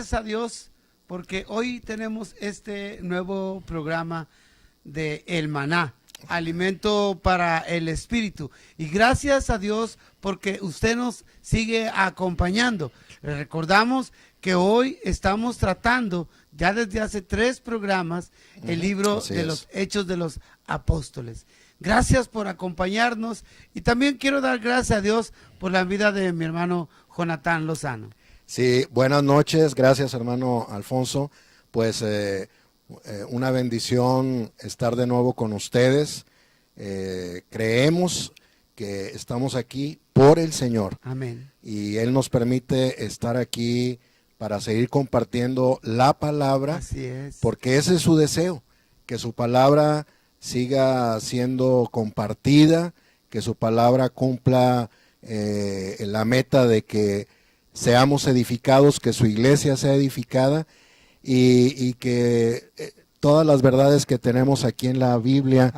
gracias a Dios porque hoy tenemos este nuevo programa de El Maná, alimento para el espíritu. Y gracias a Dios porque usted nos sigue acompañando. Le recordamos que hoy estamos tratando, ya desde hace 3 programas, el libro de los Hechos de los Apóstoles. Gracias por acompañarnos y también quiero dar gracias a Dios por la vida de mi hermano Jonathan Lozano. Sí, buenas noches, gracias hermano Alfonso. Pues una bendición estar de nuevo con ustedes. Creemos que estamos aquí por el Señor. Amén. Y Él nos permite estar aquí para seguir compartiendo la palabra. Así es. Porque ese es su deseo, que su palabra siga siendo compartida, que su palabra cumpla la meta de que seamos edificados, que su iglesia sea edificada y que todas las verdades que tenemos aquí en la Biblia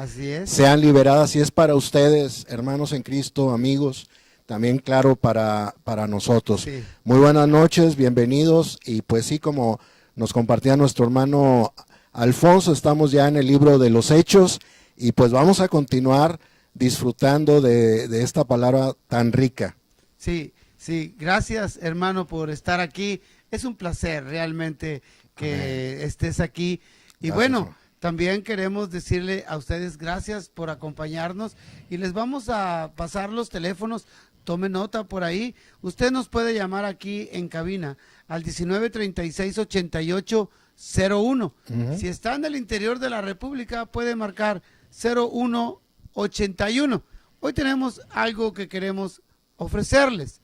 sean liberadas. Y es para ustedes, hermanos en Cristo, amigos, también claro para nosotros. Sí. Muy buenas noches, bienvenidos. Y pues sí, como nos compartía nuestro hermano Alfonso, estamos ya en el libro de los Hechos y pues vamos a continuar disfrutando de esta palabra tan rica. Sí, sí, gracias hermano por estar aquí. Es un placer realmente que estés aquí. Y Gracias, bueno, hermano. También queremos decirle a ustedes gracias por acompañarnos y les vamos a pasar los teléfonos. Tome nota por ahí. Usted nos puede llamar aquí en cabina al 1936-8801. Si está en el interior de la República, puede marcar 0181. Hoy tenemos algo que queremos ofrecerles.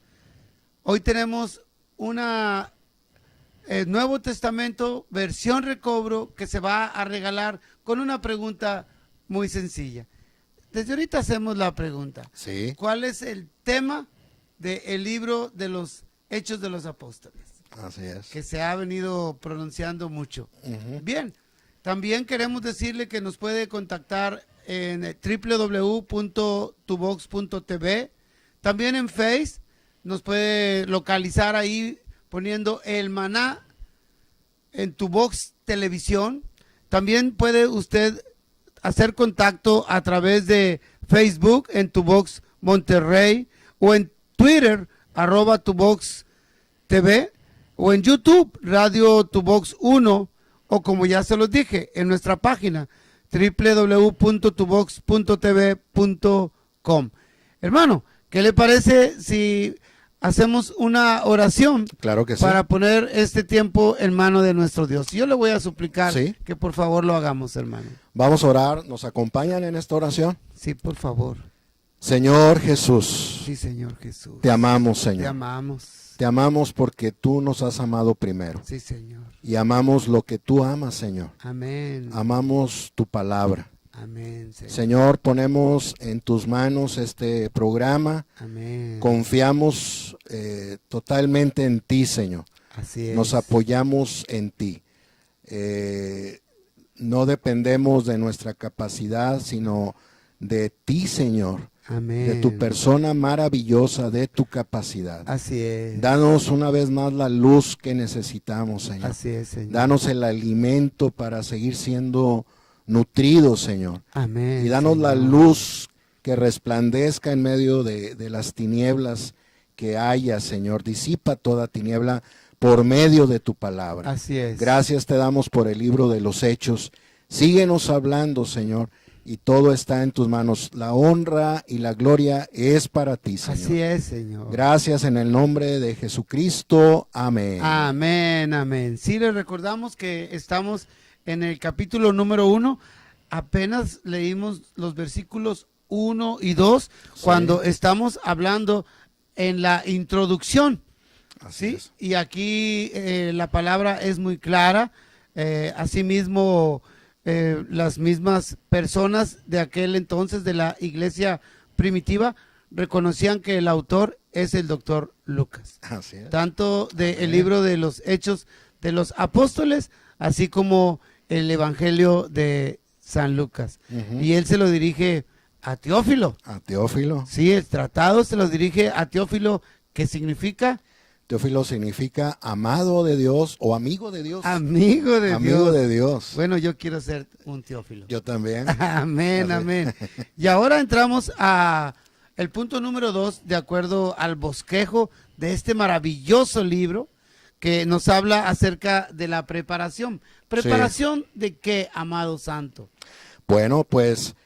Hoy tenemos una Nuevo Testamento, versión recobro, que se va a regalar con una pregunta muy sencilla. Desde ahorita hacemos la pregunta. Sí. ¿Cuál es el tema del libro de los Hechos de los Apóstoles? Así es. Que se ha venido pronunciando mucho. Bien, también queremos decirle que nos puede contactar en www.tuvox.tv. También en Face nos puede localizar ahí poniendo El Maná en Tuvox Televisión. También puede usted hacer contacto a través de Facebook en Tuvox Monterrey o en Twitter @tuvox TV o en YouTube Radio Tuvox 1 o como ya se los dije en nuestra página www.tuvox.tv.com. Hermano, ¿qué le parece si hacemos una oración? Claro que sí. Para poner este tiempo en mano de nuestro Dios? Yo le voy a suplicar que por favor lo hagamos, hermano. Vamos a orar. ¿Nos acompañan en esta oración? Sí, por favor. Señor Jesús. Sí, Señor Jesús. Te amamos, Señor. Te amamos. Te amamos porque tú nos has amado primero. Sí, Señor. Y amamos lo que tú amas, Señor. Amén. Amamos tu palabra. Amén, Señor. Señor, ponemos en tus manos este programa. Amén. Confiamos totalmente en ti, Señor. Así es. Nos apoyamos en ti. No dependemos de nuestra capacidad, sino de ti, Señor. Amén. De tu persona maravillosa, de tu capacidad. Así es. Danos una vez más la luz que necesitamos, Señor. Así es, Señor. Danos el alimento para seguir siendo nutridos, Señor. Amén. Y danos Señor. la luz que resplandezca en medio de las tinieblas que haya, Señor. Disipa toda tiniebla por medio de tu palabra. Así es. Gracias te damos por el libro de los Hechos. Síguenos hablando, Señor. Y todo está en tus manos. La honra y la gloria es para ti, Señor. Así es, Señor. Gracias en el nombre de Jesucristo. Amén. Amén, amén. Sí, les recordamos que estamos en el capítulo número 1. Apenas leímos los versículos 1 y 2 cuando estamos hablando en la introducción. Así es. Y aquí la palabra es muy clara. Asimismo, las mismas personas de aquel entonces de la iglesia primitiva reconocían que el autor es el doctor Lucas. Así es. Tanto del libro de los Hechos de los Apóstoles, así como el Evangelio de San Lucas. Y él se lo dirige a Teófilo. A Teófilo. Sí, el tratado se lo dirige a Teófilo, que significa Teófilo significa amado de Dios o amigo de Dios. Amigo de Amigo Dios. de Dios. Bueno, yo quiero ser un Teófilo. Yo también. Amén, amén. Y ahora entramos a el punto número 2, de acuerdo al bosquejo de este maravilloso libro que nos habla acerca de la preparación. ¿Preparación de qué, amado santo? Bueno, pues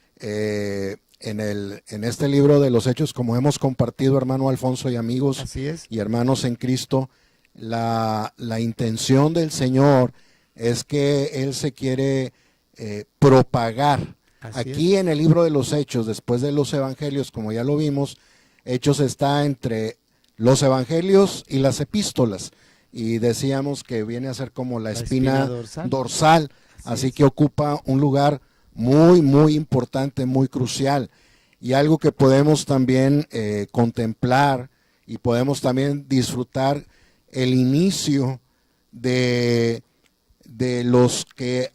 en este libro de los Hechos, como hemos compartido, hermano Alfonso y amigos Así es. y hermanos en Cristo, la intención del Señor es que Él se quiere propagar. Así Aquí es. en el libro de los Hechos, después de los Evangelios, como ya lo vimos, Hechos está entre los Evangelios y las epístolas. Y decíamos que viene a ser como la espina dorsal. Así que ocupa un lugar muy, muy importante, muy crucial. Y algo que podemos también contemplar y podemos también disfrutar el inicio de los que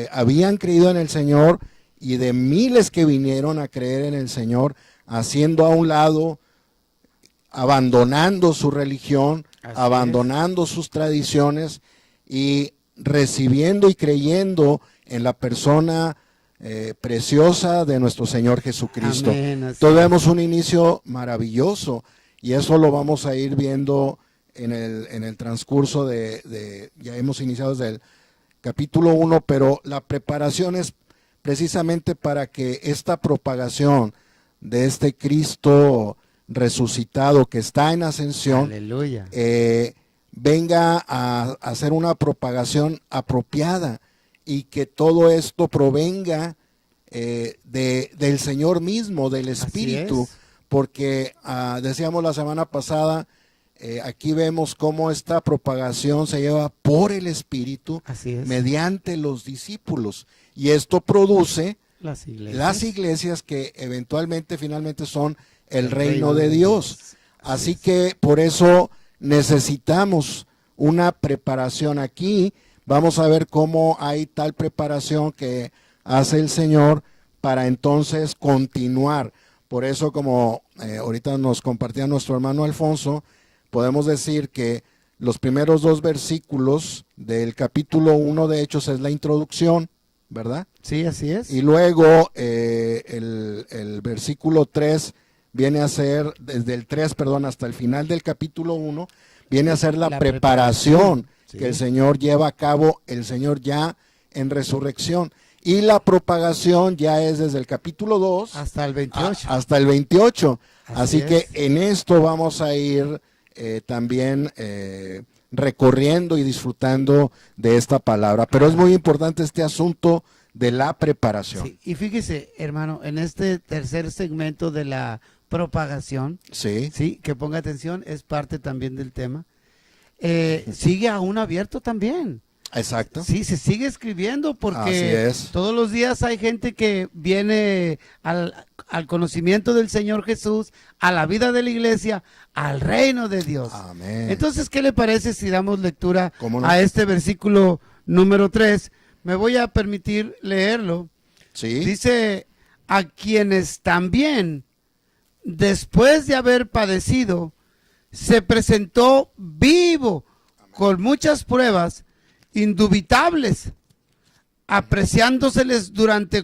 habían creído en el Señor y de miles que vinieron a creer en el Señor, haciendo a un lado, abandonando su religión, abandonando sus tradiciones y recibiendo y creyendo en la persona preciosa de nuestro Señor Jesucristo. Amén, Entonces vemos un inicio maravilloso y eso lo vamos a ir viendo en el transcurso ya hemos iniciado desde el capítulo 1, pero la preparación es precisamente para que esta propagación de este Cristo resucitado que está en ascensión, aleluya, venga a hacer una propagación apropiada y que todo esto provenga del Señor mismo, del Espíritu, porque decíamos la semana pasada, aquí vemos cómo esta propagación se lleva por el Espíritu mediante los discípulos y esto produce las iglesias que eventualmente, finalmente son el reino de Dios. Así que por eso necesitamos una preparación aquí. Vamos a ver cómo hay tal preparación que hace el Señor para entonces continuar. Por eso, como ahorita nos compartía nuestro hermano Alfonso, podemos decir que los primeros 2 versículos del capítulo 1 de Hechos es la introducción, ¿verdad? Sí, así es. Y luego el versículo 3 viene a ser, desde el 3, perdón, hasta el final del capítulo 1, viene a ser la preparación que el Señor lleva a cabo, el Señor ya en resurrección. Y la propagación ya es desde el capítulo 2 hasta el 28. Hasta el 28. Así es. que en esto vamos a ir también recorriendo y disfrutando de esta palabra. Pero es muy importante este asunto de la preparación. Sí, y fíjese, hermano, en este tercer segmento de la propagación, sí, que ponga atención, es parte también del tema, sigue aún abierto también. Exacto. Sí, se sigue escribiendo porque todos los días hay gente que viene al conocimiento del Señor Jesús, a la vida de la iglesia, al reino de Dios. Amén. Entonces, ¿qué le parece si damos lectura a este versículo número 3? Me voy a permitir leerlo. Sí. Dice, a quienes también, después de haber padecido, se presentó vivo con muchas pruebas indubitables, apareciéndoseles durante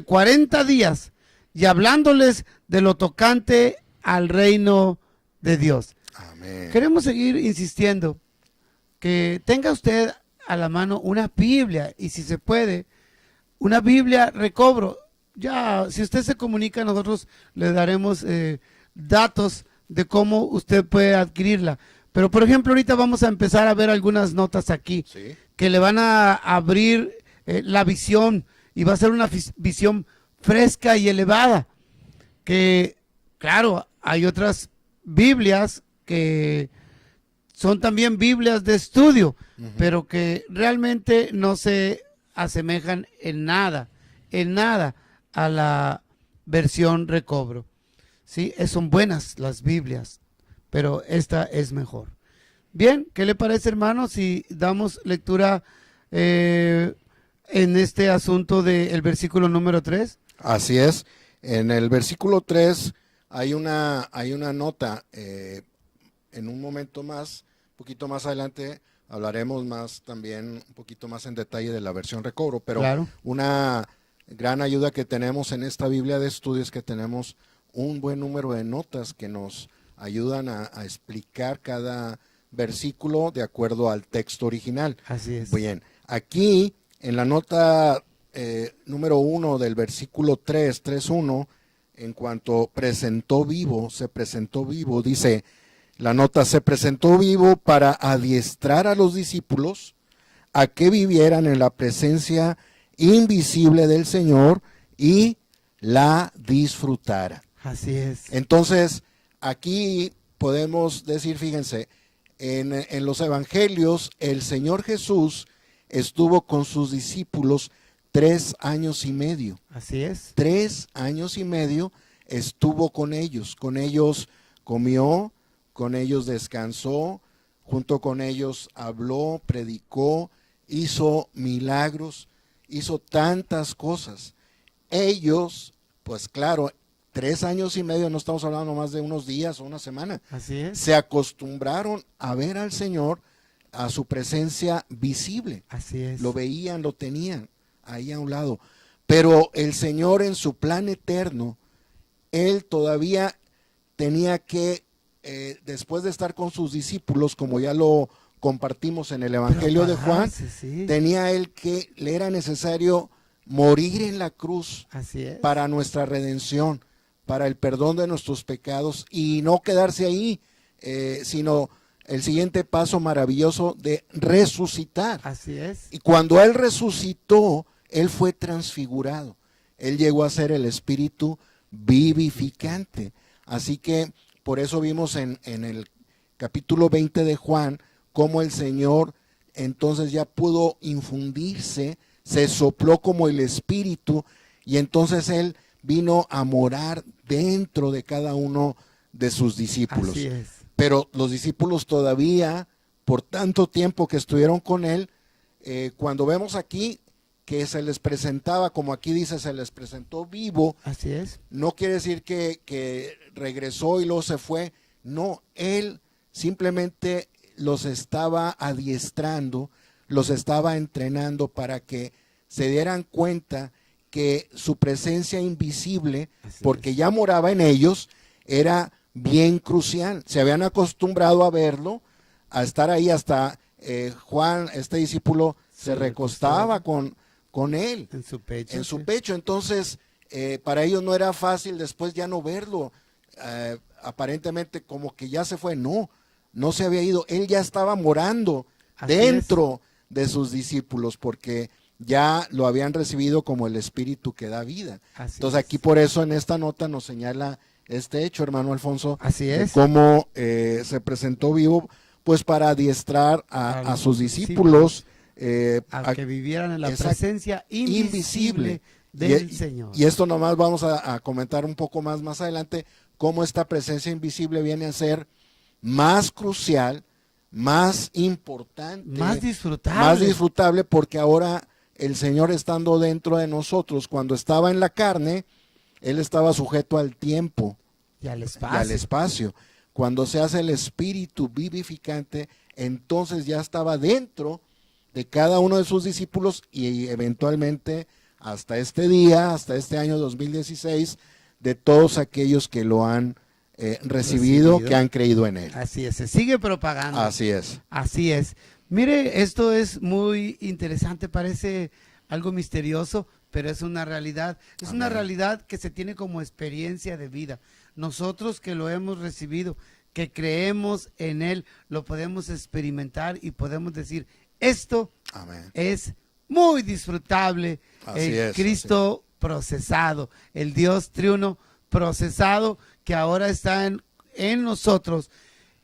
40 días y hablándoles de lo tocante al reino de Dios. Amén. Queremos seguir insistiendo que tenga usted a la mano una Biblia y, si se puede, una Biblia recobro. Ya, si usted se comunica, nosotros le daremos datos de cómo usted puede adquirirla. Pero, por ejemplo, ahorita vamos a empezar a ver algunas notas aquí que le van a abrir la visión, y va a ser una visión fresca y elevada. Que, claro, hay otras Biblias que son también Biblias de estudio, pero que realmente no se asemejan en nada a la versión recobro. Sí, son buenas las Biblias, pero esta es mejor. Bien, ¿qué le parece, hermano, si damos lectura en este asunto del versículo número 3? Así es. En el versículo 3 hay una nota en un momento más, un poquito más adelante, hablaremos más también, un poquito más en detalle de la versión recobro, pero Claro. una gran ayuda que tenemos en esta Biblia de estudio es que tenemos un buen número de notas que nos ayudan a explicar cada versículo de acuerdo al texto original. Así es. Bien, aquí en la nota número 1 del versículo 3.1, en cuanto se presentó vivo, dice la nota: se presentó vivo para adiestrar a los discípulos a que vivieran en la presencia invisible del Señor y la disfrutaran. Así es. Entonces, aquí podemos decir, fíjense, en los evangelios el Señor Jesús estuvo con sus discípulos 3 años y medio. Así es. 3 años y medio estuvo con ellos comió, con ellos descansó, junto con ellos habló, predicó, hizo milagros, hizo tantas cosas. Ellos, pues claro, 3 años y medio, no estamos hablando más de unos días o una semana. Así es. Se acostumbraron a ver al Señor, a su presencia visible. Así es. Lo veían, lo tenían ahí a un lado. Pero el Señor, en su plan eterno, Él todavía tenía que, después de estar con sus discípulos, como ya lo compartimos en el Evangelio de Juan, sí. tenía Él que, le era necesario morir en la cruz. Así es. Para nuestra redención, para el perdón de nuestros pecados, y no quedarse ahí, sino el siguiente paso maravilloso de resucitar. Así es. Y cuando Él resucitó, Él fue transfigurado. Él llegó a ser el Espíritu vivificante. Así que por eso vimos en el capítulo 20 de Juan cómo el Señor entonces ya pudo infundirse, se sopló como el Espíritu, y entonces Él vino a morar dentro de cada uno de sus discípulos. Así es. Pero los discípulos todavía, por tanto tiempo que estuvieron con Él, cuando vemos aquí que se les presentaba, como aquí dice, se les presentó vivo, Así es. no quiere decir que regresó y luego se fue. No, Él simplemente los estaba adiestrando, los estaba entrenando para que se dieran cuenta que su presencia invisible, porque ya moraba en ellos, era bien crucial. Se habían acostumbrado a verlo, a estar ahí. Hasta Juan, este discípulo, se recostaba con él en su pecho. en su pecho. Entonces, para ellos no era fácil después ya no verlo. Aparentemente como que ya se fue. No se había ido. Él ya estaba morando Así dentro de sus discípulos, porque ya lo habían recibido como el Espíritu que da vida. Así Entonces es. aquí por eso en esta nota nos señala este hecho, hermano Alfonso, Así de es. cómo se presentó vivo, pues para adiestrar a sus discípulos, a que vivieran en la exacto, presencia invisible del Señor. Y esto nomás vamos a comentar un poco más adelante, cómo esta presencia invisible viene a ser más crucial, más importante, más disfrutable, porque ahora el Señor, estando dentro de nosotros, cuando estaba en la carne, Él estaba sujeto al tiempo y al espacio. Cuando se hace el Espíritu vivificante, entonces ya estaba dentro de cada uno de sus discípulos, y eventualmente hasta este día, hasta este año 2016, de todos aquellos que lo han recibido, que han creído en Él. Así es, se sigue propagando. Así es. Así es. Mire, esto es muy interesante, parece algo misterioso, pero es una realidad. Es Amén. Una realidad que se tiene como experiencia de vida. Nosotros que lo hemos recibido, que creemos en Él, lo podemos experimentar y podemos decir, esto Amén. es muy disfrutable. El Cristo procesado, el Dios triuno procesado, que ahora está en nosotros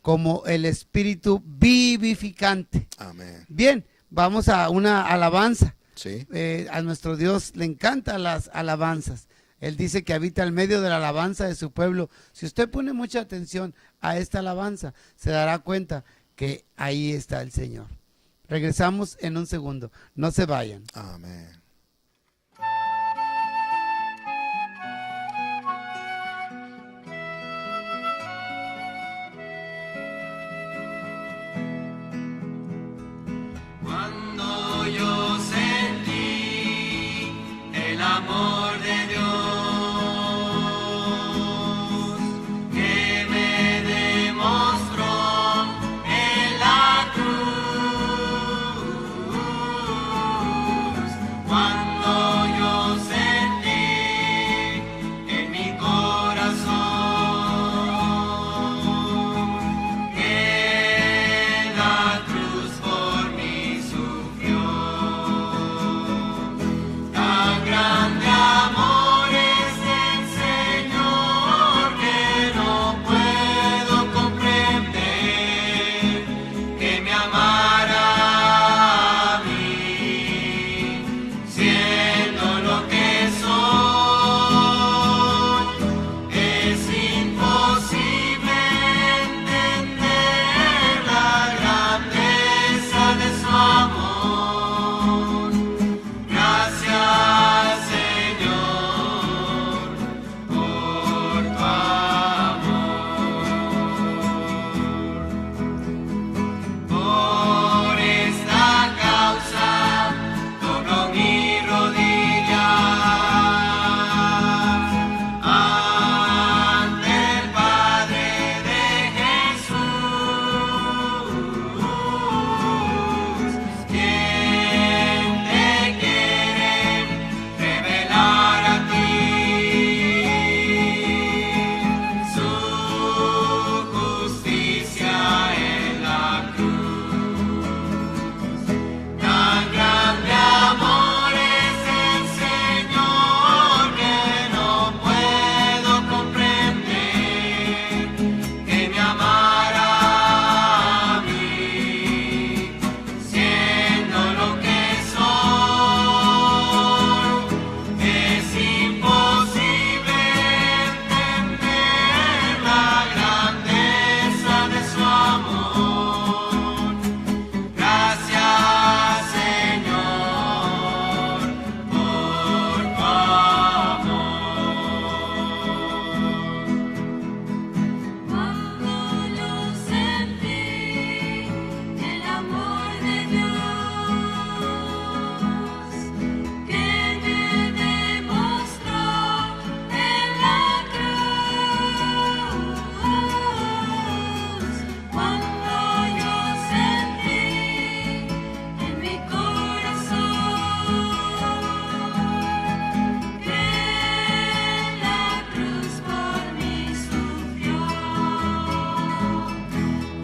como el Espíritu vivificante. Amén. Bien, vamos a una alabanza. Sí. A nuestro Dios le encantan las alabanzas. Él dice que habita en medio de la alabanza de su pueblo. Si usted pone mucha atención a esta alabanza, se dará cuenta que ahí está el Señor. Regresamos en un segundo. No se vayan. Amén. amor de Dios que me demostró en la cruz, cuando yo sentí en mi corazón que la cruz por mí sufrió. Tan grande amor es el Señor que no puedo comprender, que me amara a mí, siendo lo que soy. Es imposible entender la grandeza de su amor. Gracias, Señor, por tu amor. Por esta causa doblo mi rodilla ante el Padre de Jesús, quien te quiere revelar a ti su justicia en la cruz. Tan grande amor es el Señor que no puedo comprender, que me amara a mí, siendo lo que soy. Es imposible entender la grandeza de su amor. Gracias, Señor, por tu amor. Cuando yo sentí el amor de Dios que me demostró en la cruz, cuando yo sentí en mi corazón que la cruz por mí sufrió.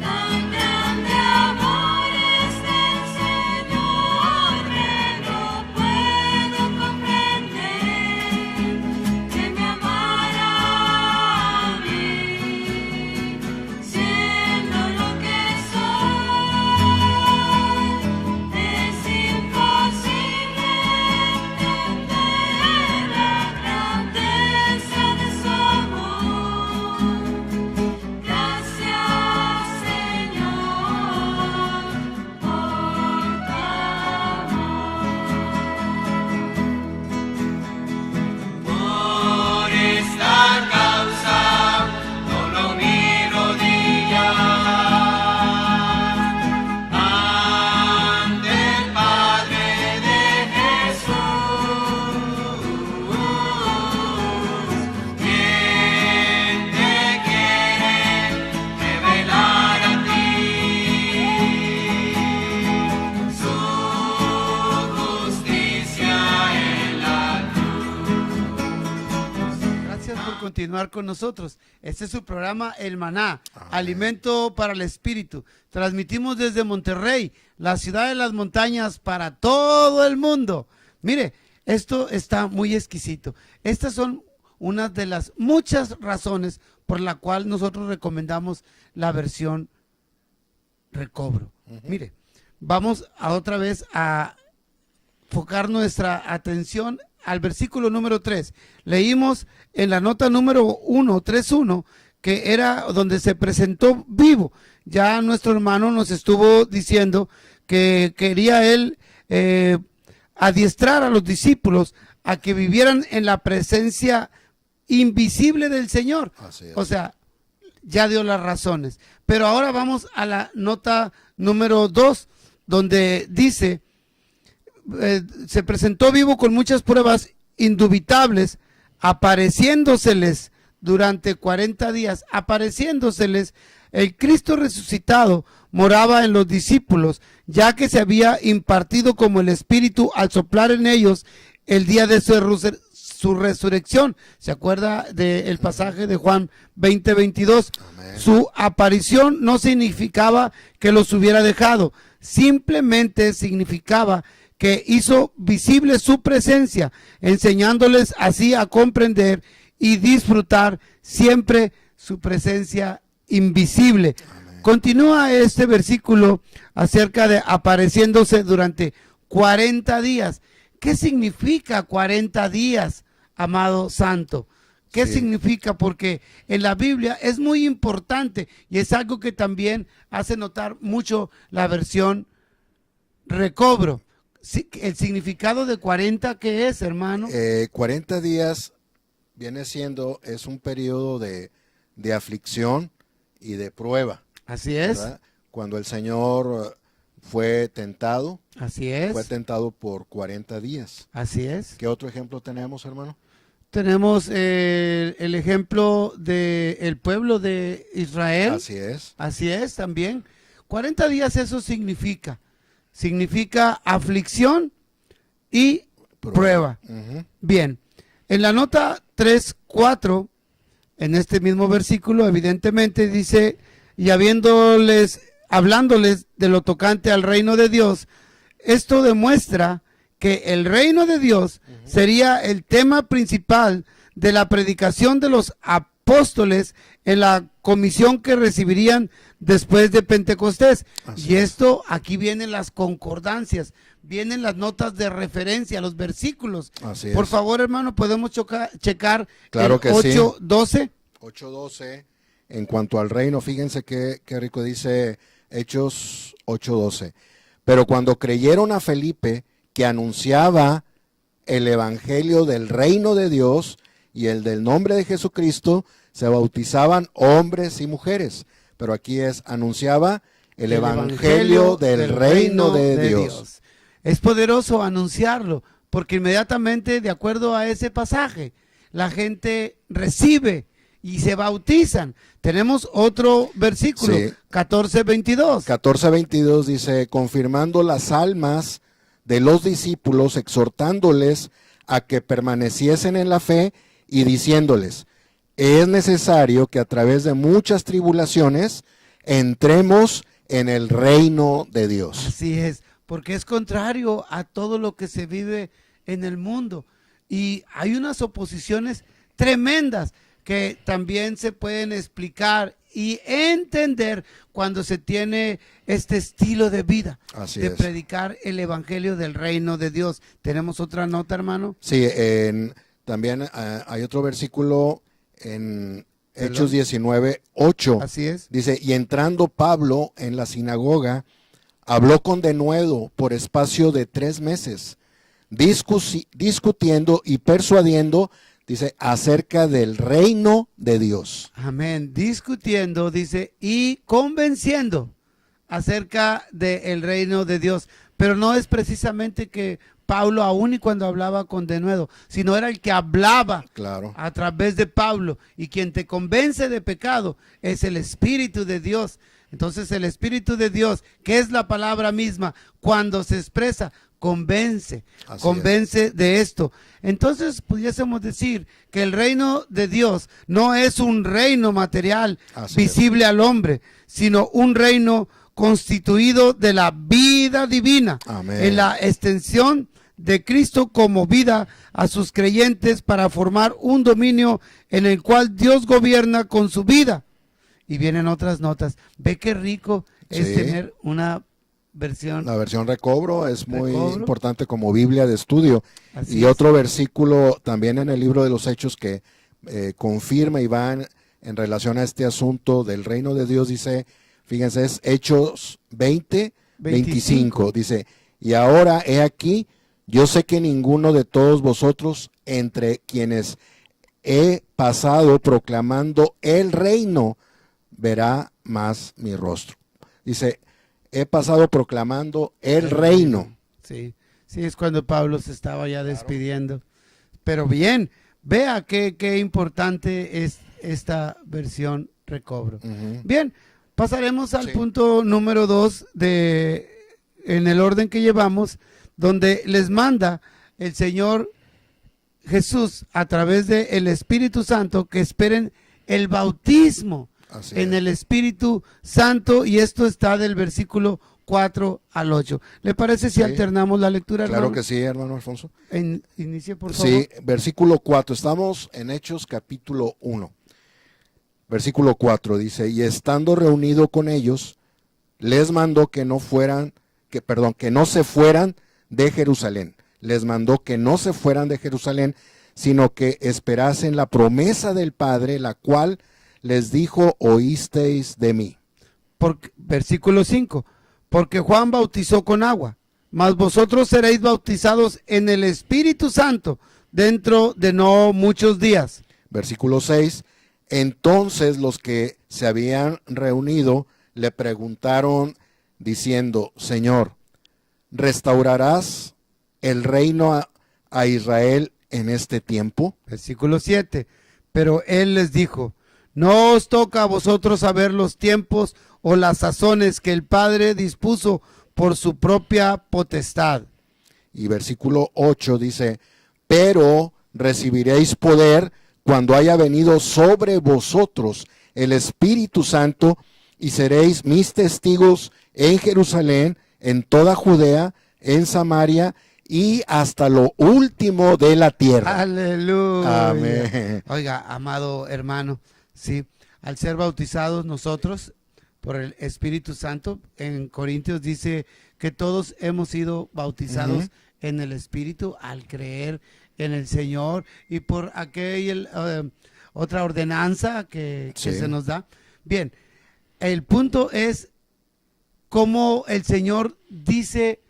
Tan grande amor es el Señor que no puedo comprender, que me amara a mí, siendo lo que soy. Es imposible entender la grandeza de su amor. Gracias, Señor, por tu amor. Por esta causa doblo mi rodilla ante el Padre de Jesús, quien te quiere revelar a ti su justicia en la cruz. Gracias por continuar con nosotros. Este es su programa El Maná, alimento para el espíritu. Transmitimos desde Monterrey, la ciudad de las montañas, para todo el mundo. Mire, esto está muy exquisito. Estas son unas de las muchas razones por la cual nosotros recomendamos la versión recobro. Mire, vamos otra vez a enfocar nuestra atención al versículo número 3. Leímos en la nota número 131 que era donde se presentó vivo. Ya nuestro hermano nos estuvo diciendo que quería él adiestrar a los discípulos a que vivieran en la presencia invisible del Señor. O sea, ya dio las razones. Pero ahora vamos a la nota número 2, donde dice, se presentó vivo con muchas pruebas indubitables, apareciéndoseles durante 40 días, apareciéndoseles, el Cristo resucitado moraba en los discípulos, ya que se había impartido como el Espíritu al soplar en ellos el día de su resurrección. ¿Se acuerda del pasaje de Juan 20:22? Amén. Su aparición no significaba que los hubiera dejado, simplemente significaba que hizo visible su presencia, enseñándoles así a comprender y disfrutar siempre su presencia invisible. Amén. Continúa este versículo acerca de apareciéndose durante 40 días. ¿Qué significa 40 días, amado santo? ¿Qué Sí. significa? Porque en la Biblia es muy importante y es algo que también hace notar mucho la versión recobro. El significado de 40, ¿qué es, hermano? 40 días viene siendo, es un periodo de aflicción y de prueba, Así es, ¿verdad? Cuando el Señor fue tentado así es, por 40 días. así es. ¿Qué otro ejemplo tenemos, hermano? Tenemos el ejemplo del pueblo de Israel. Así es. Así es también. 40 días eso significa. Significa aflicción y prueba. Ujú. Bien, en la nota 3:4, en este mismo versículo, evidentemente dice, y hablándoles de lo tocante al reino de Dios, esto demuestra que el reino de Dios sería el tema principal de la predicación de los apóstoles en la comisión que recibirían después de Pentecostés. Así Y es. esto, aquí vienen las concordancias, vienen las notas de referencia, los versículos. Así Por es. favor, hermano, podemos checar Claro el que sí. 8:12. 8:12, en cuanto al reino, fíjense qué rico dice Hechos 8:12. Pero cuando creyeron a Felipe, que anunciaba el evangelio del reino de Dios y el del nombre de Jesucristo, se bautizaban hombres y mujeres. Pero aquí anunciaba el evangelio del reino de Dios. Es poderoso anunciarlo, porque inmediatamente, de acuerdo a ese pasaje, la gente recibe y se bautizan. Tenemos otro versículo, Sí. 14:22. 14:22 dice, confirmando las almas de los discípulos, exhortándoles a que permaneciesen en la fe y diciéndoles, es necesario que a través de muchas tribulaciones entremos en el reino de Dios. Así es, porque es contrario a todo lo que se vive en el mundo. Y hay unas oposiciones tremendas que también se pueden explicar y entender cuando se tiene este estilo de vida, Así de es. predicar el evangelio del reino de Dios. ¿Tenemos otra nota, hermano? Sí, también hay otro versículo en Hechos 19:8. Así es. Dice, y entrando Pablo en la sinagoga, habló con denuedo por espacio de 3 meses, discutiendo y persuadiendo, dice, acerca del reino de Dios. Amén. Discutiendo, dice, y convenciendo acerca del reino de Dios. Pero no es precisamente que Pablo, aún y cuando hablaba con denuedo, sino era el que hablaba Claro. a través de Pablo, y quien te convence de pecado es el Espíritu de Dios. Entonces el Espíritu de Dios, que es la palabra misma, cuando se expresa, convence de esto. Entonces pudiésemos decir que el reino de Dios no es un reino material Así visible al hombre, sino un reino constituido de la vida divina, Amén. en la extensión de Cristo como vida a sus creyentes para formar un dominio en el cual Dios gobierna con su vida. Y vienen otras notas. Ve qué rico es Sí. tener una versión. La versión recobro es muy Recobro. importante como Biblia de estudio. Así Y es. otro versículo también en el libro de los Hechos que confirma y va en relación a este asunto del reino de Dios, dice, fíjense, es Hechos 20:25. Dice, y ahora he aquí, yo sé que ninguno de todos vosotros, entre quienes he pasado proclamando el reino, verá más mi rostro. Dice, he pasado proclamando el reino. Sí, sí, es cuando Pablo se estaba ya despidiendo. Pero bien, vea qué importante es esta versión recobro. Bien, pasaremos al punto número 2 en el orden que llevamos, donde les manda el Señor Jesús a través del Espíritu Santo que esperen el bautismo en el Espíritu Santo, y esto está del versículo 4 al 8. ¿Le parece si alternamos la lectura, hermano? Claro que sí, hermano Alfonso. Inicie, por favor. Sí, versículo 4. Estamos en Hechos capítulo 1. Versículo 4 dice: y estando reunido con ellos, les mandó que no se fueran de Jerusalén. Les mandó que no se fueran de Jerusalén, sino que esperasen la promesa del Padre, la cual les dijo: oísteis de mí. Versículo 5. Porque Juan bautizó con agua, mas vosotros seréis bautizados en el Espíritu Santo dentro de no muchos días. Versículo 6. Entonces los que se habían reunido le preguntaron diciendo: Señor, ¿restaurarás el reino a Israel en este tiempo? Versículo 7. Pero él les dijo: no os toca a vosotros saber los tiempos o las sazones que el Padre dispuso por su propia potestad. Y versículo 8 dice: pero recibiréis poder cuando haya venido sobre vosotros el Espíritu Santo, y seréis mis testigos en Jerusalén, en toda Judea, en Samaria y hasta lo último de la tierra. Aleluya. Amén. Oiga, amado hermano, sí, al ser bautizados nosotros por el Espíritu Santo, en Corintios dice que todos hemos sido bautizados en el Espíritu al creer en el Señor y por aquella otra ordenanza que se nos da. Bien, el punto es cómo el Señor dice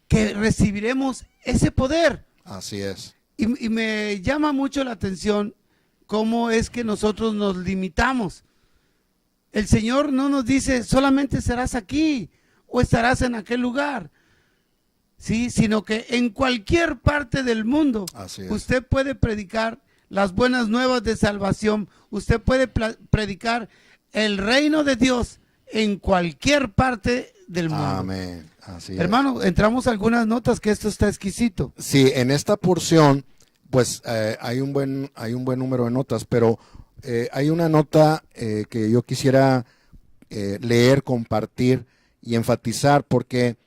que recibiremos ese poder. Así es. Y me llama mucho la atención cómo es que nosotros nos limitamos. El Señor no nos dice solamente serás aquí o estarás en aquel lugar, sí, sino que en cualquier parte del mundo usted puede predicar las buenas nuevas de salvación. Usted puede predicar el reino de Dios en cualquier parte del mundo. Amén. Así es. Hermano, entramos a algunas notas que esto está exquisito. Sí, en esta porción, pues hay un buen número de notas, pero hay una nota que yo quisiera leer, compartir y enfatizar, porque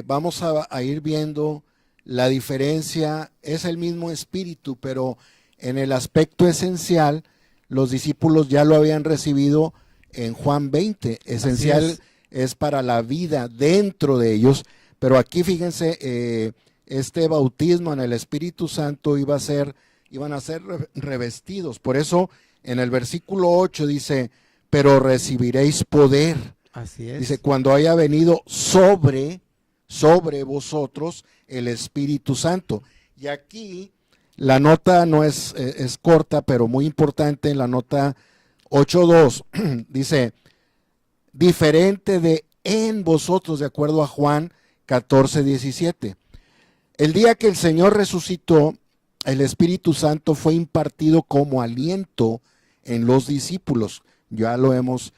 vamos a ir viendo la diferencia. Es el mismo espíritu, pero en el aspecto esencial, los discípulos ya lo habían recibido en Juan 20. Esencial es para la vida dentro de ellos, pero aquí fíjense, este bautismo en el Espíritu Santo iban a ser revestidos. Por eso en el versículo 8 dice: pero recibiréis poder. Así es. Dice: cuando haya venido sobre vosotros el Espíritu Santo. Y aquí la nota no es corta, pero muy importante. En la nota 8.2 dice: diferente de en vosotros, de acuerdo a Juan 14:17. El día que el Señor resucitó, el Espíritu Santo fue impartido como aliento en los discípulos. Ya lo hemos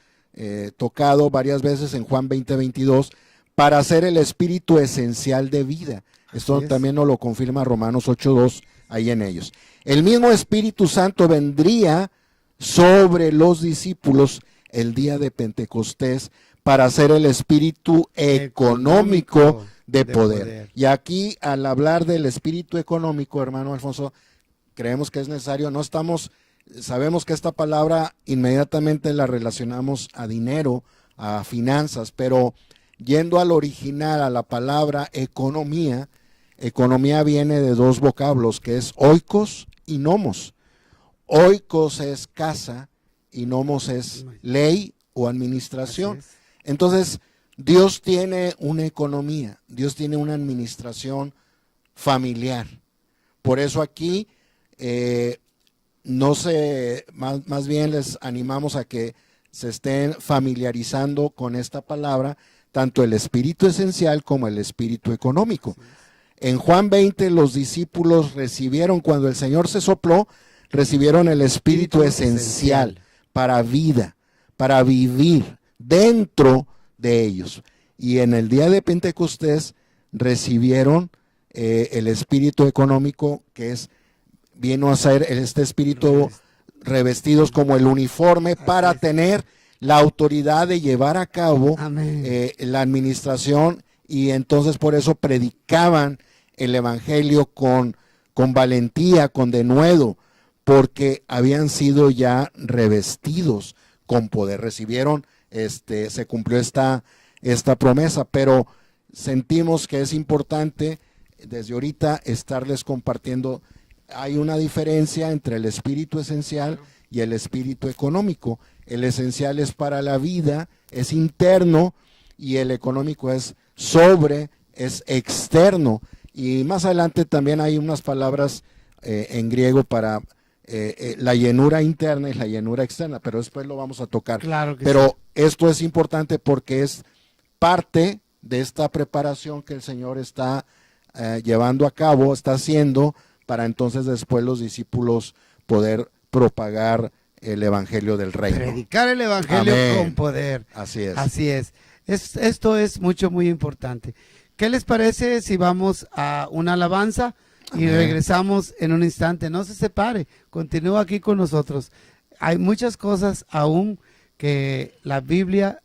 tocado varias veces en Juan 20:22, para ser el Espíritu esencial de vida. Esto también nos lo confirma Romanos 8.2 ahí en ellos. El mismo Espíritu Santo vendría sobre los discípulos el día de Pentecostés para ser el Espíritu económico de poder. Y aquí, al hablar del espíritu económico, hermano Alfonso, creemos que es necesario, sabemos que esta palabra inmediatamente la relacionamos a dinero, a finanzas, pero yendo al original, a la palabra economía viene de dos vocablos, que es oikos y nomos. Oikos es casa y nomos es ley o administración. Entonces, Dios tiene una economía, Dios tiene una administración familiar. Por eso aquí, más bien les animamos a que se estén familiarizando con esta palabra, tanto el espíritu esencial como el espíritu económico. En Juan 20 los discípulos recibieron, cuando el Señor se sopló, recibieron el Espíritu esencial para vida, para vivir dentro de ellos. Y en el día de Pentecostés recibieron el Espíritu económico, que vino a ser este Espíritu revestidos como el uniforme para tener la autoridad de llevar a cabo la administración, y entonces por eso predicaban el Evangelio con valentía, con denuedo, porque habían sido ya revestidos con poder. Recibieron, se cumplió esta promesa, pero sentimos que es importante desde ahorita estarles compartiendo. Hay una diferencia entre el espíritu esencial y el espíritu económico. El esencial es para la vida, es interno, y el económico es externo. Y más adelante también hay unas palabras en griego para la llenura interna y la llenura externa, pero después lo vamos a tocar. Claro que pero sí. Esto es importante porque es parte de esta preparación que el Señor está llevando a cabo, está haciendo, para entonces después los discípulos poder propagar el evangelio del reino. Predicar el evangelio Amén. con poder. Así es. Así es. Esto es muy importante. ¿Qué les parece si vamos a una alabanza y Amén. regresamos en un instante? No se separe, continúa aquí con nosotros. Hay muchas cosas aún que la Biblia,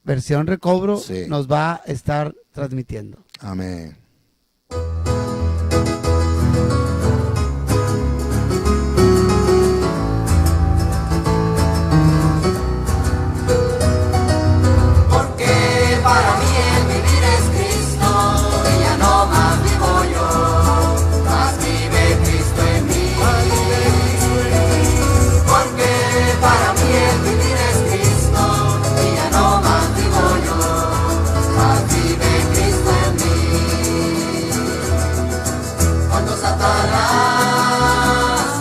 versión recobro, Sí. nos va a estar transmitiendo. Amén. Porque para mí el vivir es Cristo, y ya no más vivo yo, más vive Cristo en mí. Porque para mí el vivir es Cristo, y ya no más vivo yo, más vive Cristo en mí. Cuando Satanás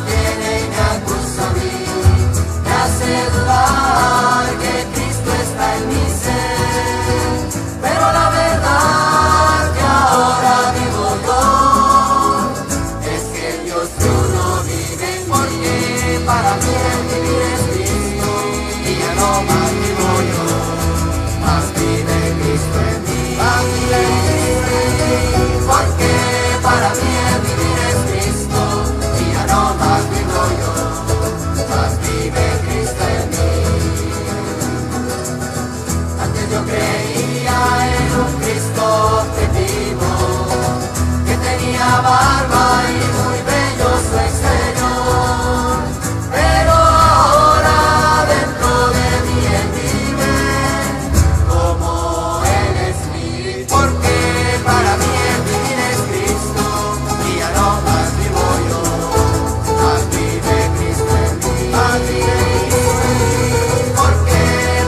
viene y me acusa a mí, me hace dudar que Cristo está en mi ser, pero la verdad que ahora vivo yo es que el Dios que uno vive en mí. Porque para mí el vivir es Cristo, y ya no más vivo yo, más vive Cristo en mí. Más vive Cristo en mí. Porque para mí el vivir es Cristo, y ya no más vivo yo, más vive Cristo en mí. Antes yo creía en un Cristo vivo, que tenía barba y muy bello su exterior, pero ahora dentro de mí Él vive, como el Espíritu. Porque para mí el vivir es Cristo, y ya no más vivo yo, más vive Cristo en mí. Más vive Cristo en mí. Porque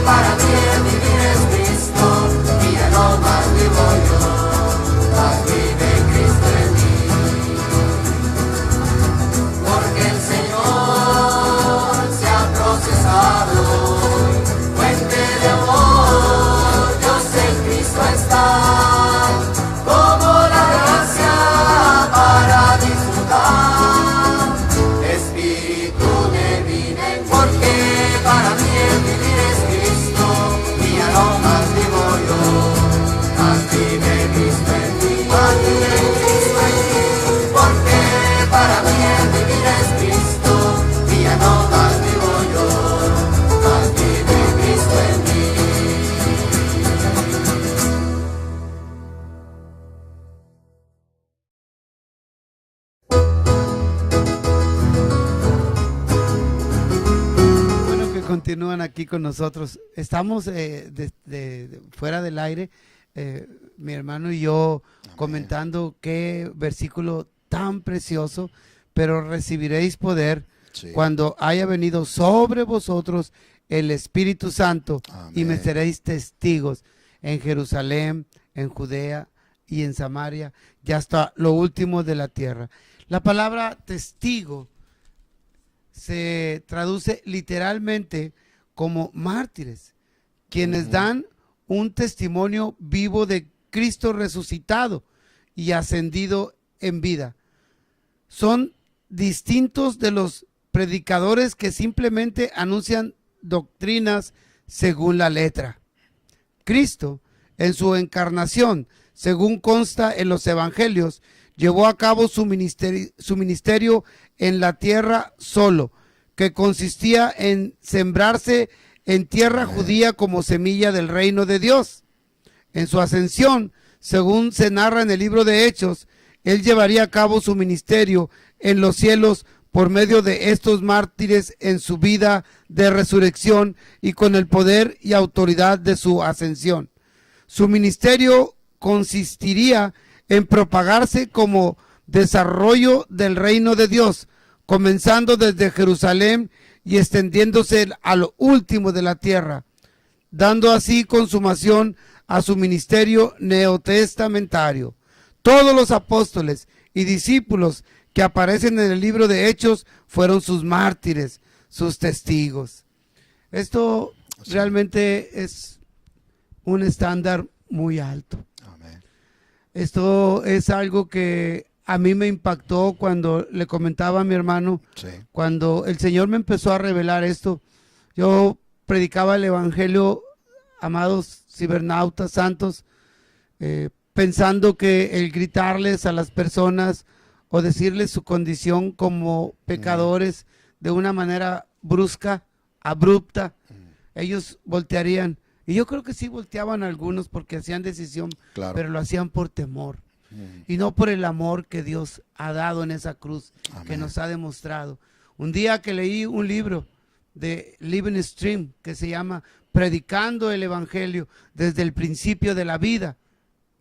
para mí el vivir es Cristo, y ya no más vivo yo, más vive Cristo en mí. Porque el Señor se ha procesado, fuente de amor, Dios en Cristo está, como la gracia para disfrutar, Espíritu de vida en mí. Porque para mí el vivir es Cristo, y ya no más vivo yo, más vive Cristo en mí. Más vive Cristo en mí. Porque para mí el vivir es Cristo, y ya no más vivo yo, más vive Cristo en mí. Bueno, que continúan aquí con nosotros. Estamos fuera del aire, mi hermano y yo, comentando qué versículo tan precioso, pero recibiréis poder Sí. cuando haya venido sobre vosotros el Espíritu Santo, y Amén. me seréis testigos en Jerusalén, en Judea y en Samaria, y hasta lo último de la tierra. La palabra testigo se traduce literalmente como mártires, quienes dan un testimonio vivo de Cristo resucitado, y ascendido en vida. Son distintos de los predicadores que simplemente anuncian doctrinas según la letra. Cristo, en su encarnación, según consta en los evangelios, llevó a cabo su ministerio en la tierra solo, que consistía en sembrarse en tierra judía como semilla del reino de Dios. En su ascensión, según se narra en el libro de Hechos, él llevaría a cabo su ministerio en los cielos por medio de estos mártires en su vida de resurrección y con el poder y autoridad de su ascensión. Su ministerio consistiría en propagarse como desarrollo del reino de Dios, comenzando desde Jerusalén y extendiéndose a lo último de la tierra, dando así consumación a su ministerio neotestamentario. Todos los apóstoles y discípulos que aparecen en el libro de Hechos fueron sus mártires, sus testigos. Esto realmente es un estándar muy alto. Amén. Esto es algo que a mí me impactó cuando le comentaba a mi hermano, Sí. cuando el Señor me empezó a revelar esto. Yo predicaba el evangelio, amados cibernautas santos, pensando que el gritarles a las personas o decirles su condición como pecadores de una manera brusca, abrupta, ellos voltearían. Y yo creo que sí volteaban algunos porque hacían decisión, Claro. pero lo hacían por temor y no por el amor que Dios ha dado en esa cruz, que Amén. nos ha demostrado. Un día que leí un libro de Living Stream que se llama Predicando el Evangelio desde el principio de la vida,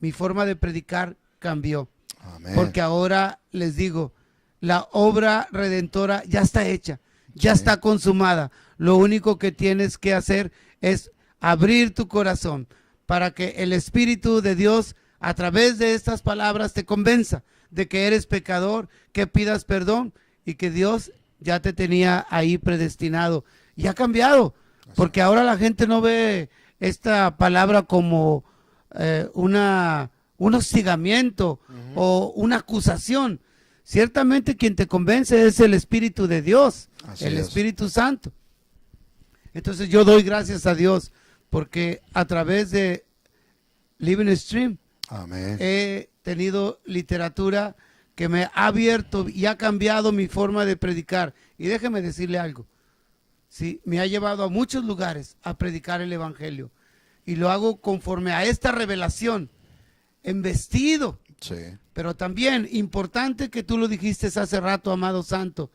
mi forma de predicar cambió. Amén. Porque ahora les digo, la obra redentora ya está hecha, ya Sí. está consumada. Lo único que tienes que hacer es abrir tu corazón para que el Espíritu de Dios a través de estas palabras te convenza de que eres pecador, que pidas perdón y que Dios ya te tenía ahí predestinado. Y ha cambiado, porque ahora la gente no ve esta palabra como un hostigamiento o una acusación. Ciertamente quien te convence es el Espíritu de Dios, Así el es. Espíritu Santo. Entonces yo doy gracias a Dios porque a través de Living Stream Amén. he tenido literatura que me ha abierto y ha cambiado mi forma de predicar. Y déjeme decirle algo, sí, me ha llevado a muchos lugares a predicar el Evangelio. Y lo hago conforme a esta revelación, embestido. Sí. Pero también, importante que tú lo dijiste hace rato, amado santo,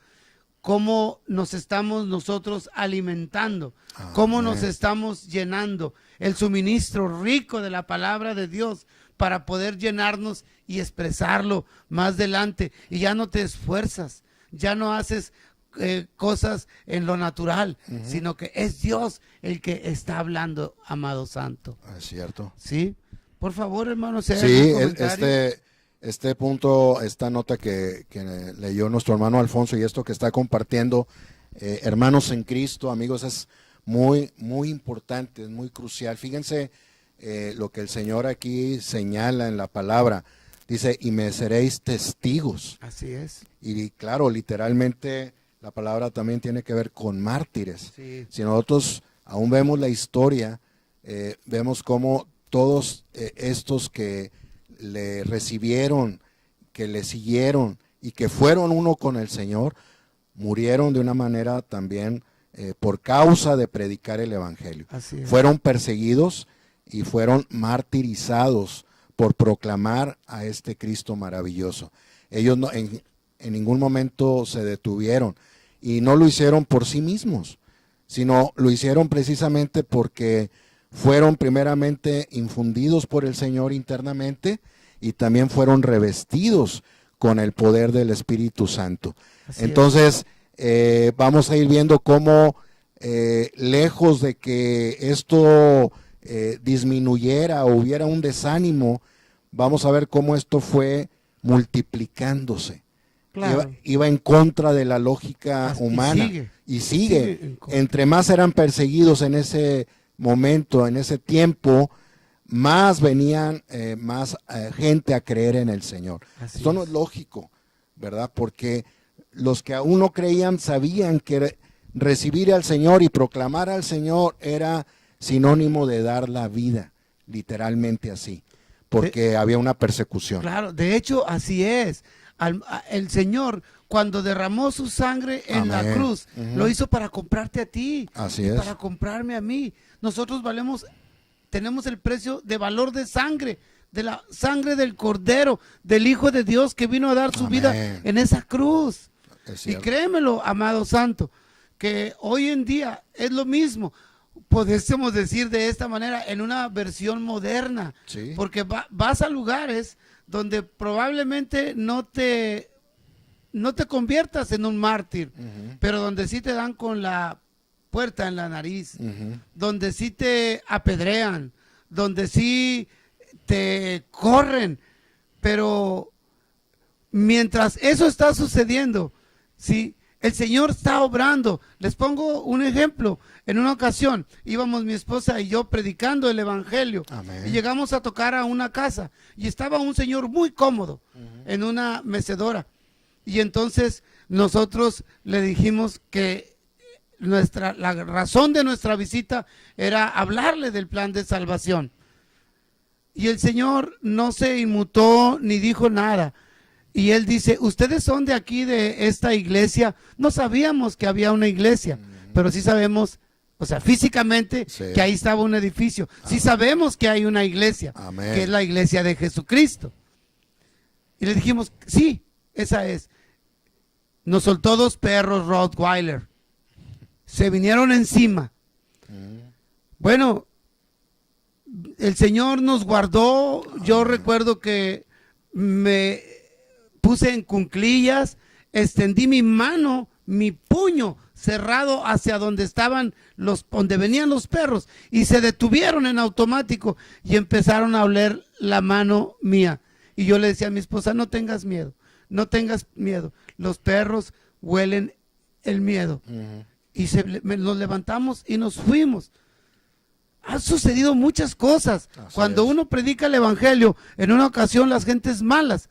cómo nos estamos nosotros alimentando, cómo nos estamos llenando, el suministro rico de la palabra de Dios para poder llenarnos y expresarlo más adelante. Y ya no te esfuerzas, ya no haces cosas en lo natural, sino que es Dios el que está hablando, amado santo. Es cierto. ¿Sí? Por favor, hermano, si hay Sí, algún comentario. este punto, esta nota que leyó nuestro hermano Alfonso y esto que está compartiendo, hermanos en Cristo, amigos, es muy, muy importante, es muy crucial. Fíjense lo que el Señor aquí señala en la palabra. Dice, y me seréis testigos. Así es. Y claro, literalmente la palabra también tiene que ver con mártires. Sí. Si nosotros aún vemos la historia, vemos cómo todos estos que le recibieron, que le siguieron y que fueron uno con el Señor, murieron de una manera también por causa de predicar el Evangelio. Así es. Fueron perseguidos y fueron martirizados por proclamar a este Cristo maravilloso. Ellos no, en ningún momento se detuvieron y no lo hicieron por sí mismos, sino lo hicieron precisamente porque fueron primeramente infundidos por el Señor internamente y también fueron revestidos con el poder del Espíritu Santo. Así Entonces, vamos a ir viendo cómo lejos de que esto disminuyera o hubiera un desánimo, vamos a ver cómo esto fue multiplicándose. Claro. Iba en contra de la lógica Y humana. sigue. Y Sigue sigue. en contra. Entre más eran perseguidos en ese momento, en ese tiempo, más venían más gente a creer en el Señor. Así Esto no es lógico, ¿verdad? Porque los que aún no creían sabían que recibir al Señor y proclamar al Señor era sinónimo de dar la vida, literalmente así, porque había una persecución. Claro, de hecho así es. El Señor, cuando derramó su sangre en la Amén. cruz, lo hizo para comprarte a ti, Así y es. para comprarme a mí. Nosotros tenemos el precio de valor de sangre, de la sangre del Cordero, del Hijo de Dios que vino a dar su Amén. vida en esa cruz. Es Y cierto. créemelo, amado santo, que hoy en día es lo mismo. Podemos decir de esta manera en una versión moderna, Sí. porque vas a lugares donde probablemente no te conviertas en un mártir, pero donde sí te dan con la puerta en la nariz, donde sí te apedrean, donde sí te corren, pero mientras eso está sucediendo, sí, el Señor está obrando. Les pongo un ejemplo. En una ocasión íbamos mi esposa y yo predicando el evangelio. Amén. Y llegamos a tocar a una casa y estaba un señor muy cómodo en una mecedora. Y entonces nosotros le dijimos que la razón de nuestra visita era hablarle del plan de salvación. Y el Señor no se inmutó ni dijo nada. Y él dice, ustedes son de aquí, de esta iglesia. No sabíamos que había una iglesia, pero sí sabemos, o sea, físicamente, Sí. que ahí estaba un edificio. Sí sabemos que hay una iglesia, Amén. que es la iglesia de Jesucristo. Y le dijimos, sí, esa es. Nos soltó 2 perros Rottweiler. Se vinieron encima. Bueno, el Señor nos guardó. Yo recuerdo que me puse en cuclillas, extendí mi mano, mi puño cerrado hacia donde venían los perros, y se detuvieron en automático y empezaron a oler la mano mía. Y yo le decía a mi esposa, no tengas miedo, no tengas miedo. Los perros huelen el miedo. Y nos levantamos y nos fuimos. Han sucedido muchas cosas. Así Cuando es. uno predica el evangelio, en una ocasión las gentes malas,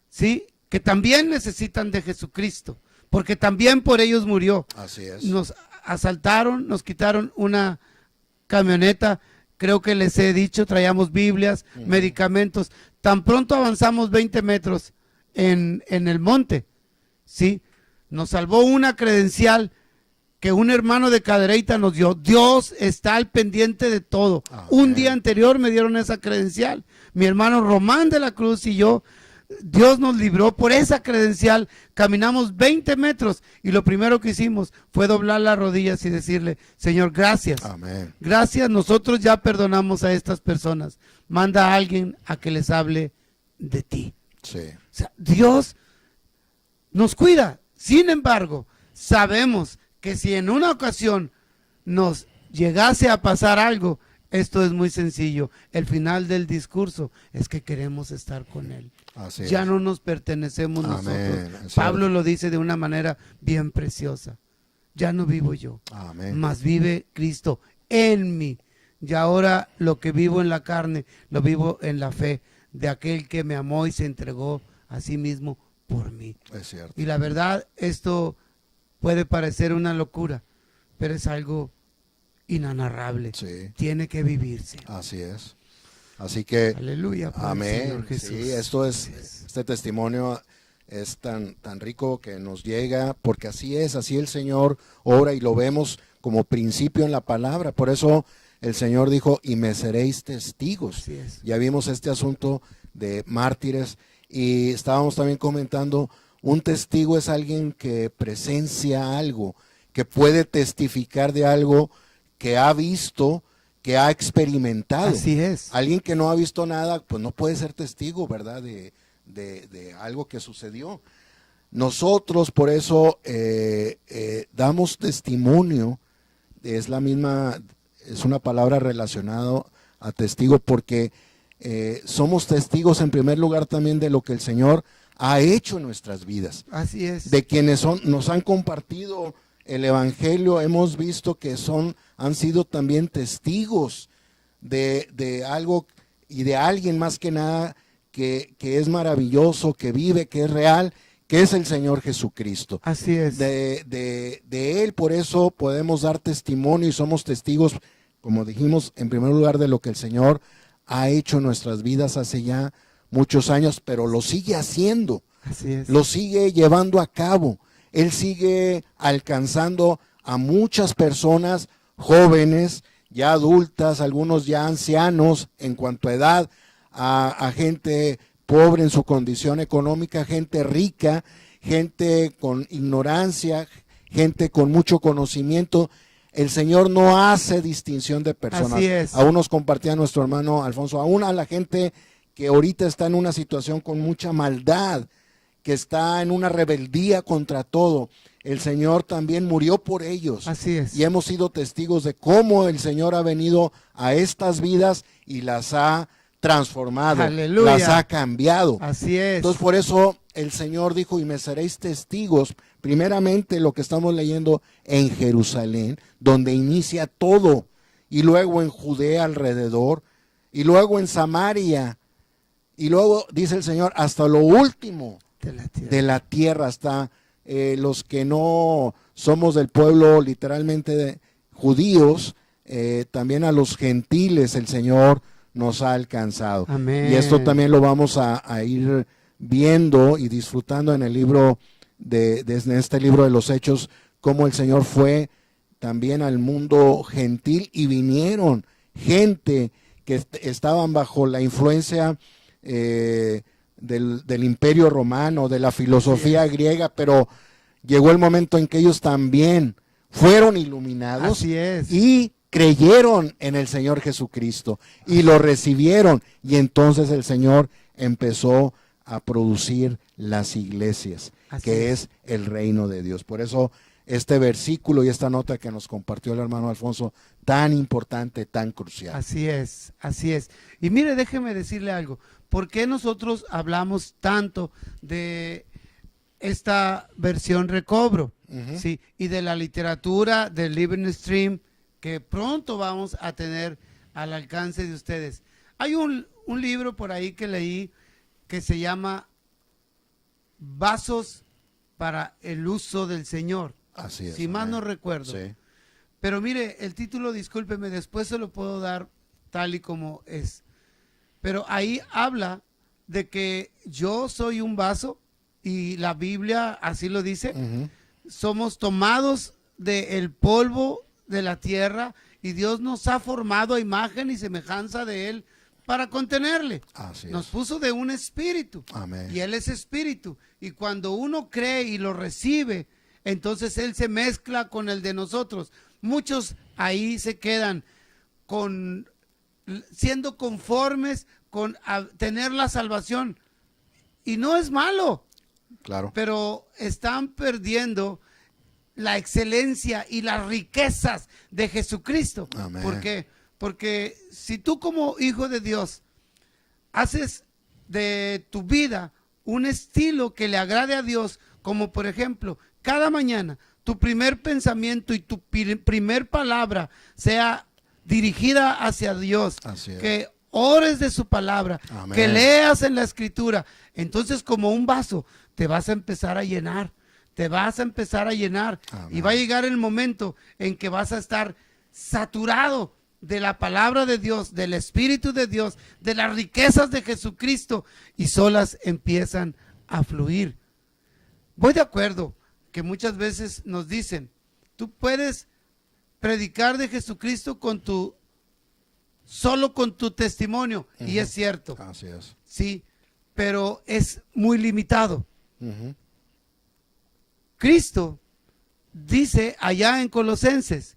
¿sí?, que también necesitan de Jesucristo, porque también por ellos murió. Así es. Nos asaltaron, nos quitaron una camioneta, creo que les he dicho, traíamos Biblias, medicamentos. Tan pronto avanzamos 20 metros en el monte, ¿sí? Nos salvó una credencial que un hermano de Cadereyta nos dio. Dios está al pendiente de todo. Amén. Un día anterior me dieron esa credencial. Mi hermano Román de la Cruz y yo, Dios nos libró por esa credencial. Caminamos 20 metros y lo primero que hicimos fue doblar las rodillas y decirle, Señor, gracias. Amén. Gracias, nosotros ya perdonamos a estas personas. Manda a alguien a que les hable de ti. Sí. O sea, Dios nos cuida. Sin embargo, sabemos que si en una ocasión nos llegase a pasar algo, esto es muy sencillo. El final del discurso es que queremos estar con Él. Así Ya es. no nos pertenecemos Amén. nosotros. Es Pablo cierto. lo dice de una manera bien preciosa. Ya no vivo yo, Amén. mas vive Cristo en mí. Y ahora lo que vivo en la carne, lo vivo en la fe de aquel que me amó y se entregó a sí mismo por mí. Es cierto. Y la verdad, esto puede parecer una locura, pero es algo inanarrable. Sí. Tiene que vivirse. Así es. Así que, Aleluya. por el amén. Señor Jesús. Sí, esto es, este testimonio es tan rico que nos llega, porque así es, así el Señor obra y lo vemos como principio en la palabra. Por eso el Señor dijo, y me seréis testigos. Así es. Ya vimos este asunto de mártires y estábamos también comentando, un testigo es alguien que presencia algo, que puede testificar de algo que ha visto, que ha experimentado. Así es. Alguien que no ha visto nada, pues no puede ser testigo, ¿verdad? De algo que sucedió. Nosotros por eso damos testimonio, es la misma, es una palabra relacionada a testigo, porque somos testigos en primer lugar también de lo que el Señor ha hecho en nuestras vidas. Así es. De quienes nos han compartido el evangelio, hemos visto que han sido también testigos de algo y de alguien más que nada que es maravilloso, que vive, que es real, que es el Señor Jesucristo. Así es. De Él, por eso podemos dar testimonio y somos testigos, como dijimos, en primer lugar de lo que el Señor ha hecho en nuestras vidas hace ya muchos años, pero lo sigue haciendo, Así es. lo sigue llevando a cabo. Él sigue alcanzando a muchas personas jóvenes, ya adultas, algunos ya ancianos en cuanto a edad, a gente pobre en su condición económica, gente rica, gente con ignorancia, gente con mucho conocimiento. El Señor no hace distinción de personas. Así es. Aún nos compartía nuestro hermano Alfonso, aún a la gente que ahorita está en una situación con mucha maldad, que está en una rebeldía contra todo. El Señor también murió por ellos. Así es. Y hemos sido testigos de cómo el Señor ha venido a estas vidas y las ha transformado, Aleluya. las ha cambiado. Así es. Entonces por eso el Señor dijo, y me seréis testigos, primeramente lo que estamos leyendo en Jerusalén, donde inicia todo, y luego en Judea alrededor, y luego en Samaria, y luego dice el Señor, hasta lo último de la tierra, hasta los que no somos del pueblo literalmente de judíos, también a los gentiles el Señor nos ha alcanzado. Amén. Y esto también lo vamos a ir viendo y disfrutando en el libro desde este libro de los Hechos, cómo el Señor fue también al mundo gentil y vinieron gente que estaban bajo la influencia del imperio romano, de la filosofía griega, pero llegó el momento en que ellos también fueron iluminados. Así es. Y creyeron en el Señor Jesucristo y lo recibieron, y entonces el Señor empezó a producir las iglesias, Así que es. es el reino de Dios. Por eso este versículo y esta nota que nos compartió el hermano Alfonso, tan importante, tan crucial. Así es, así es. Y mire, déjeme decirle algo. ¿Por qué nosotros hablamos tanto de esta versión recobro? Ujú. Sí, y de la literatura del Living Stream que pronto vamos a tener al alcance de ustedes. Hay un libro por ahí que leí que se llama Vasos para el uso del Señor. Así es. Si mal no recuerdo. Sí. Pero mire, el título, discúlpeme, después se lo puedo dar tal y como es. Pero ahí habla de que yo soy un vaso y la Biblia así lo dice. Ujú. Somos tomados del polvo de la tierra y Dios nos ha formado a imagen y semejanza de Él para contenerle. Así Nos es. puso de un espíritu. Amén. Y Él es espíritu. Y cuando uno cree y lo recibe, entonces Él se mezcla con el de nosotros. Muchos ahí se quedan siendo conformes con tener la salvación. Y no es malo, Claro. pero están perdiendo la excelencia y las riquezas de Jesucristo. Amén. ¿Por qué? Porque si tú como hijo de Dios haces de tu vida un estilo que le agrade a Dios, como por ejemplo, cada mañana tu primer pensamiento y tu primer palabra sea dirigida hacia Dios, Así es. que ores de su palabra, Amén. que leas en la escritura, entonces como un vaso te vas a empezar a llenar, te vas a empezar a llenar. Amén. Y va a llegar el momento en que vas a estar saturado de la palabra de Dios, del Espíritu de Dios, de las riquezas de Jesucristo, y solas empiezan a fluir. Voy de acuerdo que muchas veces nos dicen, tú puedes predicar de Jesucristo solo con tu testimonio, y es cierto, Así es. sí, pero es muy limitado. Ujú. Cristo dice allá en Colosenses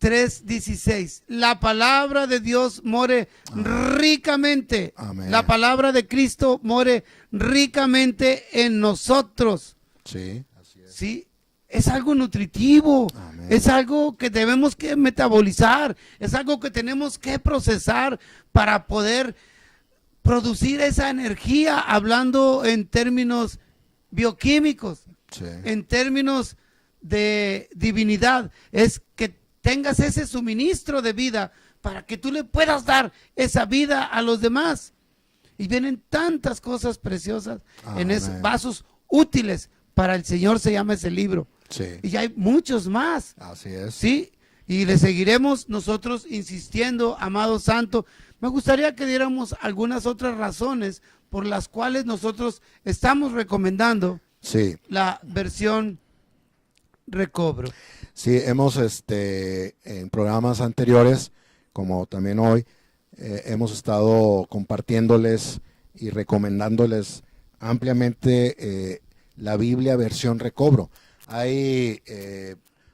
3:16, la palabra de Dios more ricamente. Amén. La palabra de Cristo more ricamente en nosotros. Sí. Así es. ¿Sí? Es algo nutritivo, Amén. es algo que debemos que metabolizar, es algo que tenemos que procesar para poder producir esa energía, hablando en términos bioquímicos. Sí. En términos de divinidad, es que tengas ese suministro de vida para que tú le puedas dar esa vida a los demás. Y vienen tantas cosas preciosas en esos vasos útiles para el Señor, se llama ese libro. Sí. Y hay muchos más. Así es. Sí, y le seguiremos nosotros insistiendo, amado santo. Me gustaría que diéramos algunas otras razones por las cuales nosotros estamos recomendando Sí. la versión recobro. Sí, hemos en programas anteriores, como también hoy, hemos estado compartiéndoles y recomendándoles ampliamente la Biblia versión recobro. Hay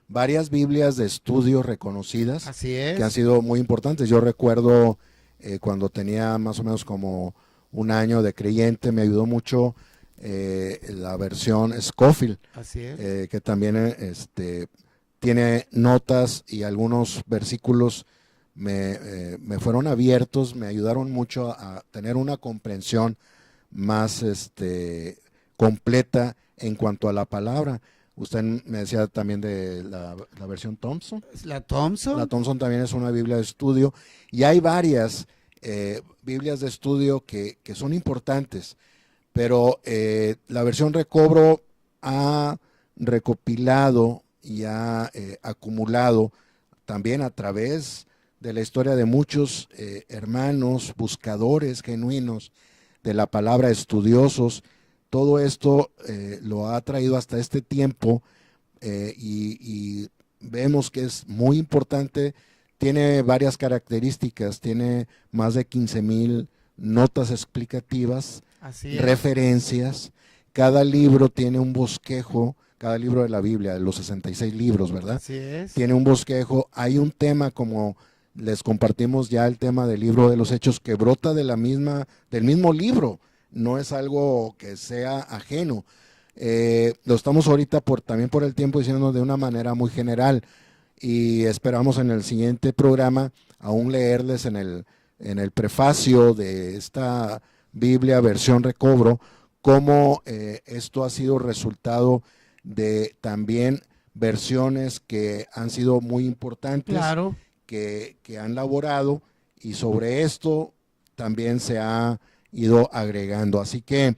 varias Biblias de estudio reconocidas. Así es. Que han sido muy importantes. Yo recuerdo cuando tenía más o menos como un año de creyente, me ayudó mucho la versión Scofield, Así es. que también tiene notas y algunos versículos me fueron abiertos, me ayudaron mucho a tener una comprensión más completa en cuanto a la palabra. Usted me decía también de la versión Thompson. ¿La Thompson? La Thompson también es una Biblia de estudio. Y hay varias Biblias de estudio que son importantes. Pero la versión recobro ha recopilado y ha acumulado también a través de la historia de muchos hermanos, buscadores genuinos de la palabra, estudiosos. Todo esto lo ha traído hasta este tiempo y vemos que es muy importante. Tiene varias características, tiene más de 15,000 notas explicativas, referencias. Cada libro tiene un bosquejo, cada libro de la Biblia, de los 66 libros, ¿verdad? Así es. Tiene un bosquejo. Hay un tema, como les compartimos ya, el tema del libro de los Hechos, que brota del mismo libro. No es algo que sea ajeno. Lo estamos ahorita también por el tiempo diciendo de una manera muy general, y esperamos en el siguiente programa aún leerles en el prefacio de esta Biblia versión recobro cómo esto ha sido resultado de también versiones que han sido muy importantes, claro, que han laborado, y sobre esto también se ha ido agregando. Así que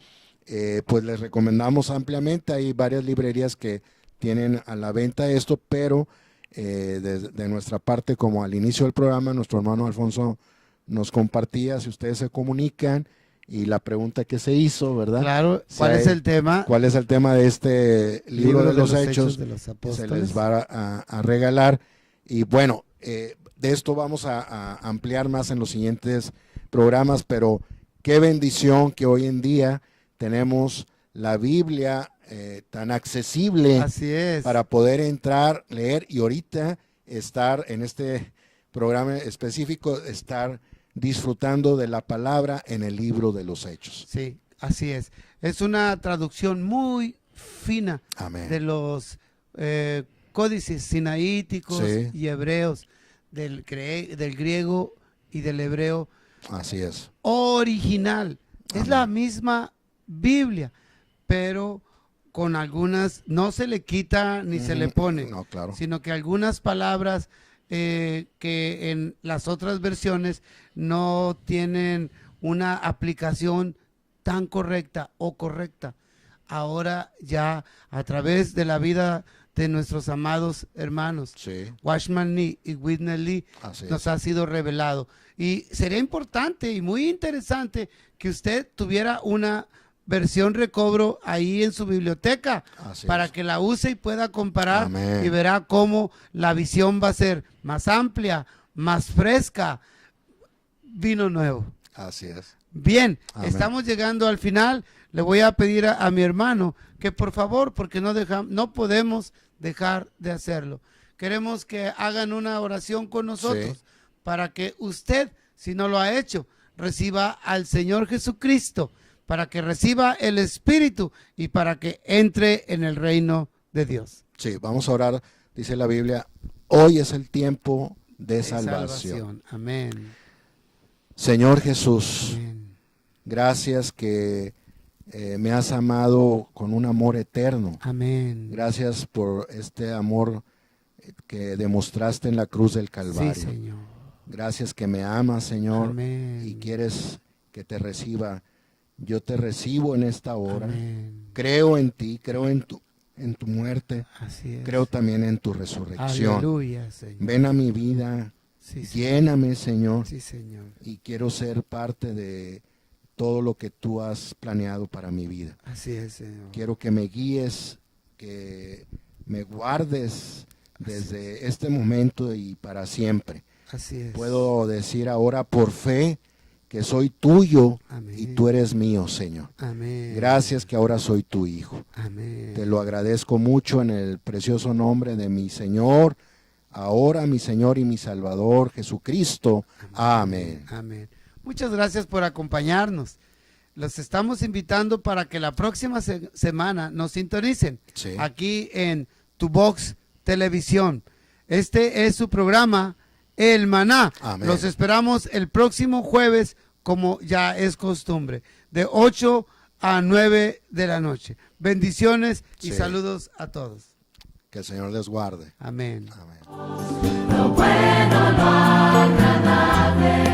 pues les recomendamos ampliamente. Hay varias librerías que tienen a la venta esto, pero de nuestra parte, como al inicio del programa nuestro hermano Alfonso nos compartía, si ustedes se comunican, y la pregunta que se hizo, ¿verdad? Claro, ¿cuál es el tema? ¿Cuál es el tema de este libro de los Hechos? De los Apóstoles. Se les va a regalar. Y bueno, de esto vamos a ampliar más en los siguientes programas, pero qué bendición que hoy en día tenemos la Biblia tan accesible. Así es. Para poder entrar, leer, y ahorita estar en este programa específico, estar disfrutando de la palabra en el libro de los Hechos. Sí, así es. Es una traducción muy fina. Amén. De los códices sinaíticos, sí, y hebreos, del griego y del hebreo. Así es. Original. Amén. Es la misma Biblia, pero con algunas, no se le quita ni se le pone, no, claro, sino que algunas palabras que en las otras versiones no tienen una aplicación tan correcta o correcta. Ahora ya a través de la vida de nuestros amados hermanos, sí, Watchman Nee y Whitney Lee, nos ha sido revelado. Y sería importante y muy interesante que usted tuviera una versión recobro ahí en su biblioteca. Así para que la use y pueda comparar. Amén. Y verá cómo la visión va a ser más amplia, más fresca, vino nuevo. Así es. Bien, amén, estamos llegando al final. Le voy a pedir a mi hermano que por favor, porque no podemos dejar de hacerlo, queremos que hagan una oración con nosotros, sí, para que usted, si no lo ha hecho, reciba al Señor Jesucristo, para que reciba el Espíritu y para que entre en el reino de Dios. Sí, vamos a orar. Dice la Biblia, hoy es el tiempo de salvación. Amén. Señor Jesús, amén, gracias que me has amado con un amor eterno. Amén. Gracias por este amor que demostraste en la cruz del Calvario. Sí, Señor. Gracias que me amas, Señor, Amén. y quieres que te reciba. Yo te recibo en esta hora. Amén. Creo en ti, creo en tu muerte, Así es. creo también en tu resurrección. Aleluya, Señor. Ven a mi vida, Sí, lléname, Señor, sí, Señor. y quiero ser parte de todo lo que tú has planeado para mi vida. Así es, Señor. Quiero que me guíes, que me guardes desde este momento y para siempre. Así es. Puedo decir ahora por fe que soy tuyo Amén. y tú eres mío, Señor. Amén. Gracias que ahora soy tu hijo. Amén. Te lo agradezco mucho en el precioso nombre de mi Señor, ahora mi Señor y mi Salvador, Jesucristo. Amén. Amén. Muchas gracias por acompañarnos. Los estamos invitando para que la próxima semana nos sintonicen Sí. aquí en Tu Box Televisión. Este es su programa, El Maná. Amén. Los esperamos el próximo jueves, como ya es costumbre, de 8 a 9 de la noche. Bendiciones y Sí. saludos a todos. Que el Señor les guarde. Amén. Amén. Lo bueno, lo agradable.